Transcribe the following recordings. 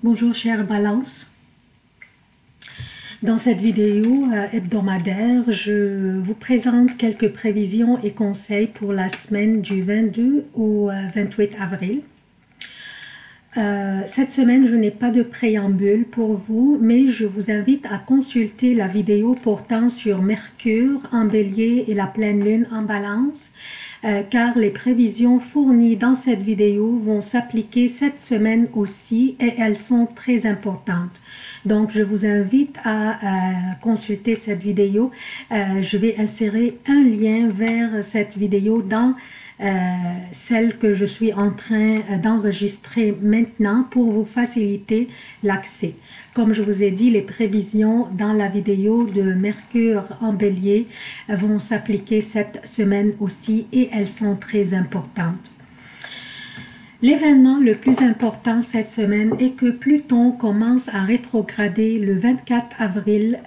Bonjour chère Balance. Dans cette vidéo hebdomadaire, je vous présente quelques prévisions et conseils pour la semaine du 22 au 28 avril. Cette semaine, je n'ai pas de préambule pour vous, mais je vous invite à consulter la vidéo portant sur Mercure en Bélier et la pleine lune en Balance, car les prévisions fournies dans cette vidéo vont s'appliquer cette semaine aussi et elles sont très importantes. Donc, je vous invite à consulter cette vidéo. Je vais insérer un lien vers cette vidéo dans celle que je suis en train d'enregistrer maintenant pour vous faciliter l'accès. Comme je vous ai dit, les prévisions dans la vidéo de Mercure en Bélier vont s'appliquer cette semaine aussi et elles sont très importantes. L'événement le plus important cette semaine est que Pluton commence à rétrograder le 24 avril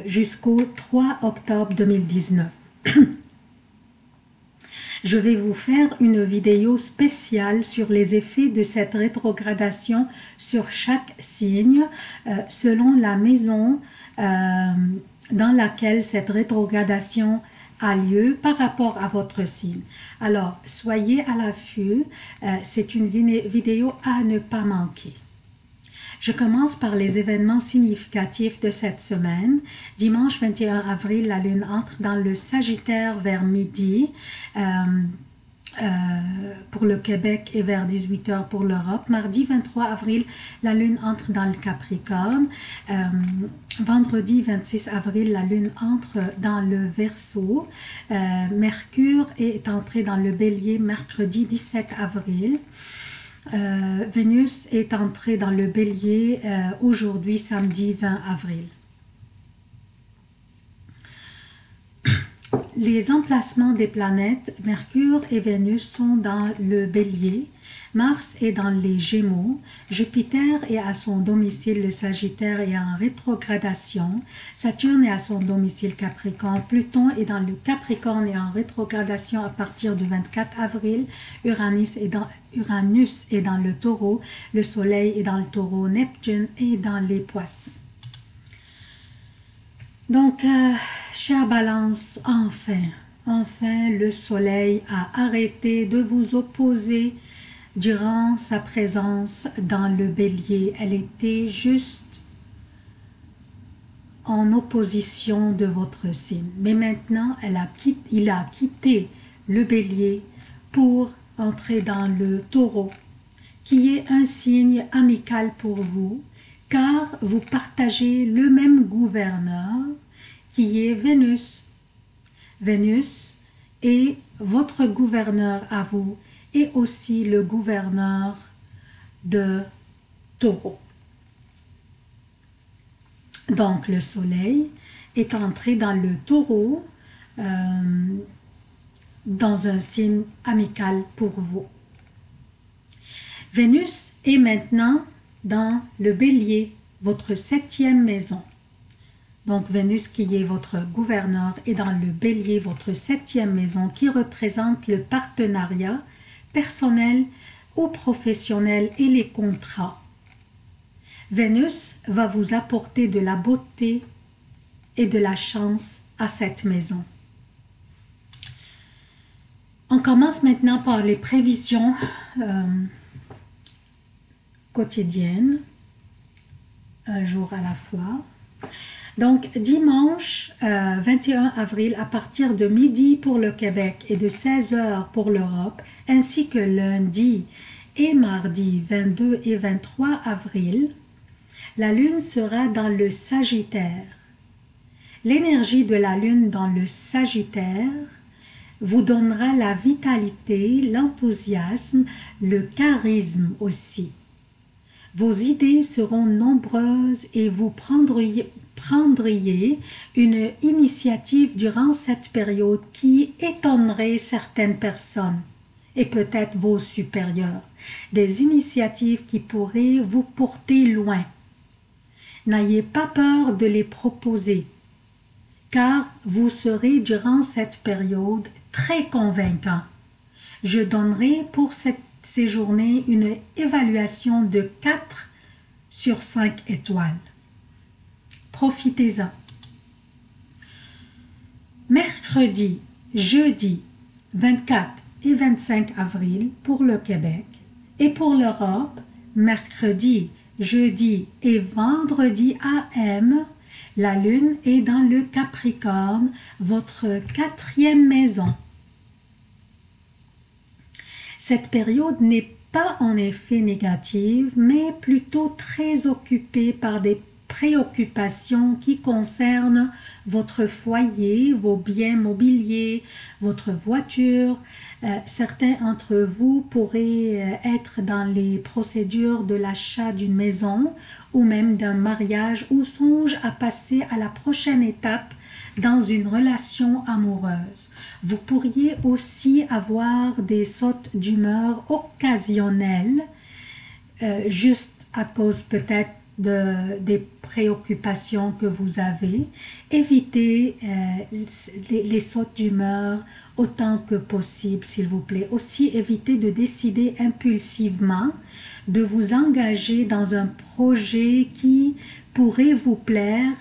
jusqu'au 3 octobre 2019. Je vais vous faire une vidéo spéciale sur les effets de cette rétrogradation sur chaque signe selon la maison dans laquelle cette rétrogradation a lieu par rapport à votre signe. Alors, soyez à l'affût, c'est une vidéo à ne pas manquer. Je commence par les événements significatifs de cette semaine. Dimanche 21 avril, la lune entre dans le Sagittaire vers midi pour le Québec et vers 18 h pour l'Europe. Mardi 23 avril, la lune entre dans le Capricorne. Vendredi 26 avril, la lune entre dans le Verseau. Mercure est entré dans le Bélier mercredi 17 avril. Vénus est entrée dans le Bélier aujourd'hui, samedi 20 avril. Les emplacements des planètes, Mercure et Vénus sont dans le Bélier, Mars est dans les Gémeaux, Jupiter est à son domicile le Sagittaire et en rétrogradation, Saturne est à son domicile Capricorne, Pluton est dans le Capricorne et en rétrogradation à partir du 24 avril, Uranus est dans le Taureau, le Soleil est dans le Taureau, Neptune est dans les Poissons. Donc, chère Balance, enfin le Soleil a arrêté de vous opposer durant sa présence dans le Bélier. Elle était juste en opposition de votre signe. Mais maintenant, il a quitté le Bélier pour entrer dans le Taureau, qui est un signe amical pour vous, car vous partagez le même gouverneur, qui est Vénus. Vénus est votre gouverneur à vous, et aussi le gouverneur de Taureau. Donc, le Soleil est entré dans le Taureau, dans un signe amical pour vous. Vénus est maintenant dans le Bélier, votre 7e maison. Donc, Vénus, qui est votre gouverneur, est dans le Bélier, votre 7e maison, qui représente le partenariat personnel ou professionnel et les contrats. Vénus va vous apporter de la beauté et de la chance à cette maison. On commence maintenant par les prévisions quotidiennes, un jour à la fois. Donc, dimanche 21 avril, à partir de midi pour le Québec et de 16 h pour l'Europe, ainsi que lundi et mardi 22 et 23 avril, la Lune sera dans le Sagittaire. L'énergie de la Lune dans le Sagittaire vous donnera la vitalité, l'enthousiasme, le charisme aussi. Vos idées seront nombreuses et vous prendriez une initiative durant cette période qui étonnerait certaines personnes et peut-être vos supérieurs. Des initiatives qui pourraient vous porter loin. N'ayez pas peur de les proposer, car vous serez durant cette période très convaincant. Je donnerai pour ces journées une évaluation de 4 sur 5 étoiles. Profitez-en. Mercredi, jeudi 24 et 25 avril pour le Québec et pour l'Europe, mercredi, jeudi et vendredi AM, la Lune est dans le Capricorne, votre 4e maison. Cette période n'est pas en effet négative, mais plutôt très occupée par des préoccupations qui concernent votre foyer, vos biens mobiliers, votre voiture. Certains d'entre vous pourraient être dans les procédures de l'achat d'une maison ou même d'un mariage ou songent à passer à la prochaine étape dans une relation amoureuse. Vous pourriez aussi avoir des sautes d'humeur occasionnelles, juste à cause peut-être des préoccupations que vous avez. Évitez les sautes d'humeur autant que possible, s'il vous plaît. Aussi, évitez de décider impulsivement, de vous engager dans un projet qui pourrait vous plaire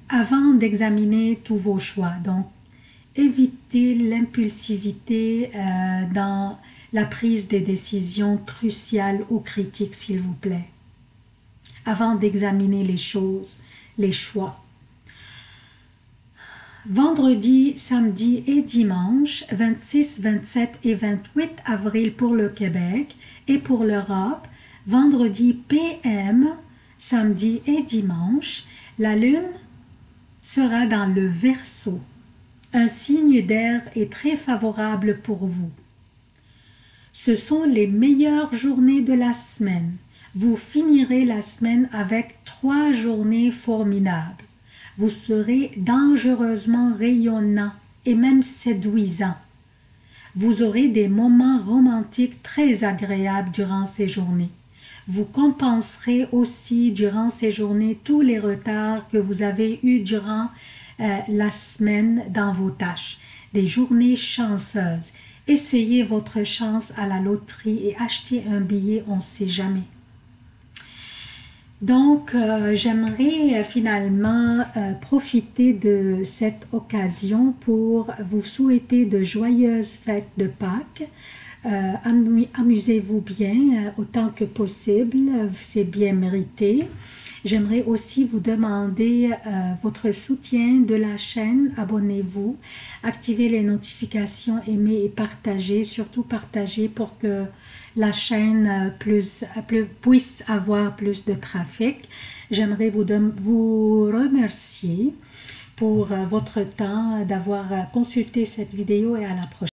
avant d'examiner tous vos choix. Donc, évitez l'impulsivité dans la prise des décisions cruciales ou critiques, s'il vous plaît, avant d'examiner les choses, les choix. Vendredi, samedi et dimanche, 26, 27 et 28 avril pour le Québec et pour l'Europe, vendredi PM, samedi et dimanche, la Lune sera dans le Verseau. Un signe d'air est très favorable pour vous. Ce sont les meilleures journées de la semaine. Vous finirez la semaine avec 3 journées formidables. Vous serez dangereusement rayonnant et même séduisant. Vous aurez des moments romantiques très agréables durant ces journées. Vous compenserez aussi durant ces journées tous les retards que vous avez eus durant la semaine dans vos tâches. Des journées chanceuses. Essayez votre chance à la loterie et achetez un billet, on ne sait jamais. Donc, j'aimerais finalement profiter de cette occasion pour vous souhaiter de joyeuses fêtes de Pâques. Amusez-vous bien autant que possible, c'est bien mérité. J'aimerais aussi vous demander votre soutien de la chaîne. Abonnez-vous, activez les notifications, aimez et partagez, surtout partagez pour que la chaîne puisse avoir plus de trafic. J'aimerais vous remercier pour votre temps d'avoir consulté cette vidéo et à la prochaine.